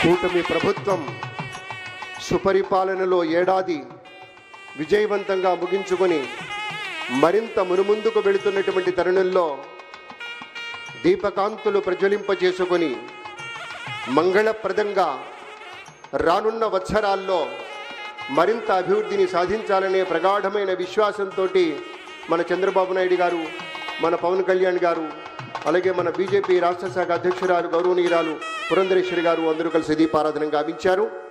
కూటమి ప్రభుత్వం సుపరిపాలనలో ఏడాది విజయవంతంగా ముగించుకొని మరింత మునుముందుకు వెళుతున్నటువంటి తరుణంలో దీపకాంతులు ప్రజ్వలింపచేసుకొని మంగళప్రదంగా రానున్న వత్సరాల్లో మరింత అభివృద్ధిని సాధించాలనే ప్రగాఢమైన విశ్వాసంతో మన చంద్రబాబు నాయుడు గారు, మన పవన్ కళ్యాణ్ గారు, అలాగే మన బీజేపీ రాష్ట్ర శాఖ అధ్యక్షురాలు గౌరవనీయురాలు పురంధరేశ్వరి గారు అందరూ కలిసి దీపారాధన గావించారు.